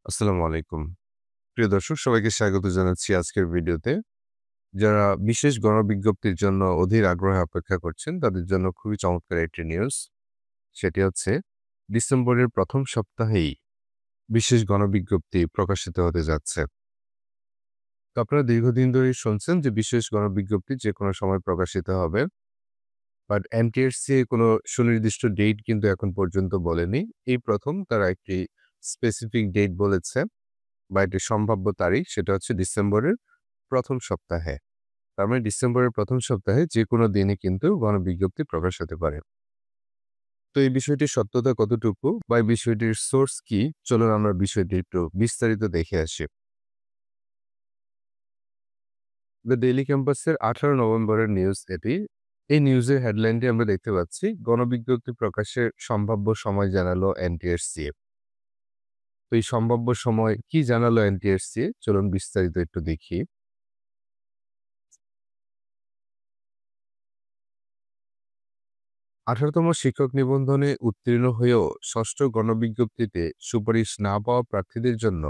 আসসালামু আলাইকুম। প্রিয় দর্শক সবাইকে স্বাগত জানাচ্ছি আজকের ভিডিওতে। যারা বিশেষ গণবিজ্ঞপ্তির জন্য অধীর আগ্রহে অপেক্ষা করছেন তাদের জন্য খুবই চমৎকার একটি নিউজ। সেটি হচ্ছে ডিসেম্বরের ১ম সপ্তাহেই বিশেষ গণবিজ্ঞপ্তি প্রকাশিত হতে যাচ্ছে। তো আপনারা দীর্ঘদিন ধরেই শুনছেন যে বিশেষ গণবিজ্ঞপ্তি যেকোনো সময় প্রকাশিত হবে। বাট এনটিআরসি কোনো সুনির্দিষ্ট ডেট কিন্তু এখন পর্যন্ত বলেনি। এই ১ম তারা একটি স্পেসিফিক ডেট বলেছে বা একটি সম্ভাব্য তারিখ সেটা হচ্ছে ডিসেম্বরের ১ম সপ্তাহে। তার মানে ডিসেম্বরের ১ম সপ্তাহে যেকোনো দিনে কিন্তু গণবিজ্ঞপ্তি প্রকাশ হতে পারে। তো এই বিষয়টির সত্যতা কতটুকু বা এই বিষয়টির সোর্স কি? চলুন আমরা বিষয়টি একটু বিস্তারিত দেখে আসি। দ্য ডেইলি ক্যাম্পাসের ১৮ নভেম্বরের নিউজ এটি। এই নিউজের হেডলাইনটি আমরা দেখতে পাচ্ছি, গণবিজ্ঞপ্তি প্রকাশের সম্ভাব্য সময় জানালো এনটিআরসি। তো এই সম্ভাব্য সময় কি জানালো এনটিআরসি? চলুন বিস্তারিত একটু দেখি। ১৮তম শিক্ষক নিবন্ধনে উত্তীর্ণ হয়েও ষষ্ঠ গণবিজ্ঞপ্তিতে সুপারিশ না পাওয়া প্রার্থীদের জন্য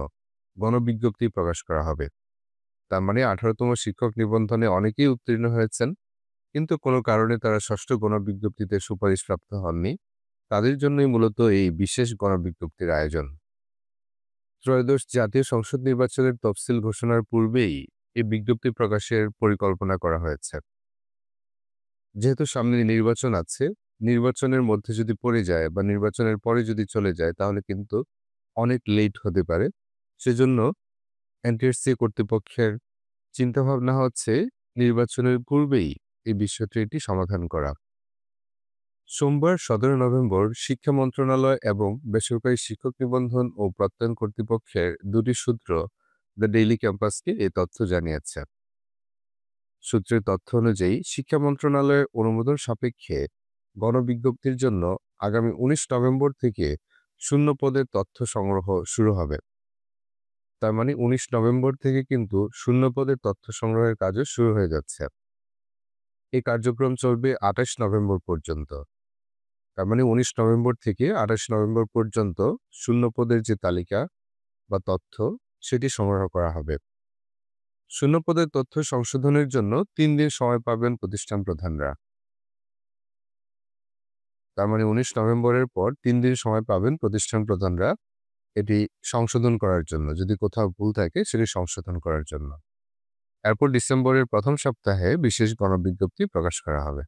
গণবিজ্ঞপ্তি প্রকাশ করা হবে। তার মানে ১৮তম শিক্ষক নিবন্ধনে অনেকেই উত্তীর্ণ হয়েছেন, কিন্তু কোনো কারণে তারা ষষ্ঠ গণবিজ্ঞপ্তিতে সুপারিশপ্রাপ্ত হননি। তাদের জন্যই মূলত এই বিশেষ গণবিজ্ঞপ্তির আয়োজন। ত্রয়োদশ জাতীয় সংসদ নির্বাচনের তফসিল ঘোষণার পূর্বেই এই বিজ্ঞপ্তি প্রকাশের পরিকল্পনা করা হয়েছে। যেহেতু সামনে নির্বাচন আছে, নির্বাচনের মধ্যে যদি পড়ে যায় বা নির্বাচনের পরে যদি চলে যায় তাহলে কিন্তু অনেক লেট হতে পারে। সেজন্য এনটিআরসি কর্তৃপক্ষের চিন্তাভাবনা হচ্ছে নির্বাচনের পূর্বেই এই বিষয়টি সমাধান করা। সোমবার ১৭ নভেম্বর শিক্ষা মন্ত্রণালয় এবং বেসরকারি শিক্ষক নিবন্ধন ও প্রত্যয়ন কর্তৃপক্ষের দুটি সূত্র দ্য ডেইলি ক্যাম্পাসকে এই তথ্য জানিয়েছে। সূত্রের তথ্য অনুযায়ী শিক্ষা মন্ত্রণালয়ের অনুমোদন সাপেক্ষে গণবিজ্ঞপ্তির জন্য আগামী ১৯ নভেম্বর থেকে শূন্য পদের তথ্য সংগ্রহ শুরু হবে। তার মানে ১৯ নভেম্বর থেকে কিন্তু শূন্য পদের তথ্য সংগ্রহের কাজও শুরু হয়ে যাচ্ছে। এই কার্যক্রম চলবে ২৮ নভেম্বর পর্যন্ত। তার মানে ১৯ নভেম্বর থেকে ২৮ নভেম্বর পর্যন্ত শূন্য পদের যে তালিকা বা তথ্য সেটি সংগ্রহ করা হবে। শূন্য পদের তথ্য সংশোধনের জন্য ৩ দিন সময় পাবেন প্রতিষ্ঠান প্রধানরা। তার মানে ১৯ নভেম্বরের পর ৩ দিন সময় পাবেন প্রতিষ্ঠান প্রধানরা এটি সংশোধন করার জন্য। যদি কোথাও ভুল থাকে সেটি সংশোধন করার জন্য। এরপর ডিসেম্বরের ১ম সপ্তাহে বিশেষ গণবিজ্ঞপ্তি প্রকাশ করা হবে।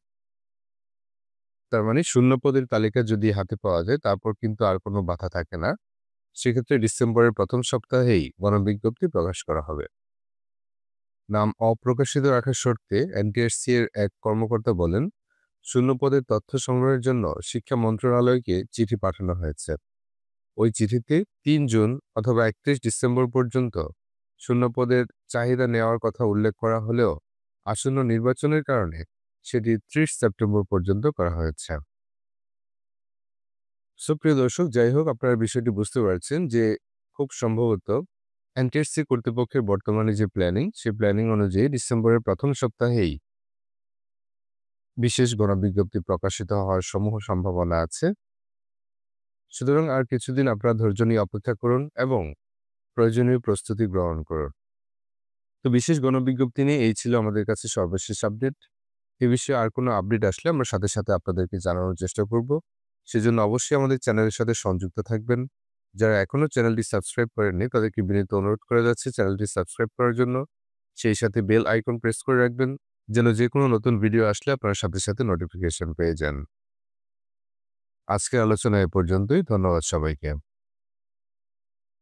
তার মানে শূন্য পদের তালিকা যদি হাতে পাওয়া যায় তারপর কিন্তু আর কোনো বাধা থাকে না। সেক্ষেত্রে ডিসেম্বরের ১ম সপ্তাহেই গণবিজ্ঞপ্তি প্রকাশ করা হবে। নাম অপ্রকাশিত রাখার শর্তে এনটিআরসি এর এক কর্মকর্তা বলেন, শূন্য পদের তথ্য সংগ্রহের জন্য শিক্ষা মন্ত্রণালয়কে চিঠি পাঠানো হয়েছে। ওই চিঠিতে ৩ জুন অথবা ৩১ ডিসেম্বর পর্যন্ত শূন্য পদের চাহিদা নেওয়ার কথা উল্লেখ করা হলেও আসন্ন নির্বাচনের কারণে সেটি ৩০ সেপ্টেম্বর পর্যন্ত করা হয়েছে। সুপ্রিয় দর্শক, যাই হোক আপনারা বিষয়টি বুঝতে পারছেন যে খুব সম্ভবত এনটিআরসি কর্তৃপক্ষের বর্তমানে যে প্ল্যানিং, সেই প্ল্যানিং অনুযায়ী ডিসেম্বরের ১ম সপ্তাহেই বিশেষ গণবিজ্ঞপ্তি প্রকাশিত হওয়ার সমূহ সম্ভাবনা আছে। সুতরাং আর কিছুদিন আপনারা ধৈর্য নিয়ে অপেক্ষা করুন এবং প্রয়োজনীয় প্রস্তুতি গ্রহণ করুন। তো বিশেষ গণবিজ্ঞপ্তি নিয়ে এই ছিল আমাদের কাছে সর্বশেষ আপডেট। এ বিষয়ে আর কোনো আপডেট আসলে আমরা সাথে সাথে আপনাদেরকে জানানোর চেষ্টা করব। সেজন্য অবশ্যই আমাদের চ্যানেলের সাথে সংযুক্ত থাকবেন। যারা এখনো চ্যানেলটি সাবস্ক্রাইব করেননি তাদেরকে বিনীত অনুরোধ করা যাচ্ছে চ্যানেলটি সাবস্ক্রাইব করার জন্য। সেই সাথে বেল আইকন প্রেস করে রাখবেন যেন যেকোনো নতুন ভিডিও আসলে আপনারা সাথে সাথে নোটিফিকেশন পেয়ে যান। আজকের আলোচনা এ পর্যন্তই। ধন্যবাদ সবাইকে।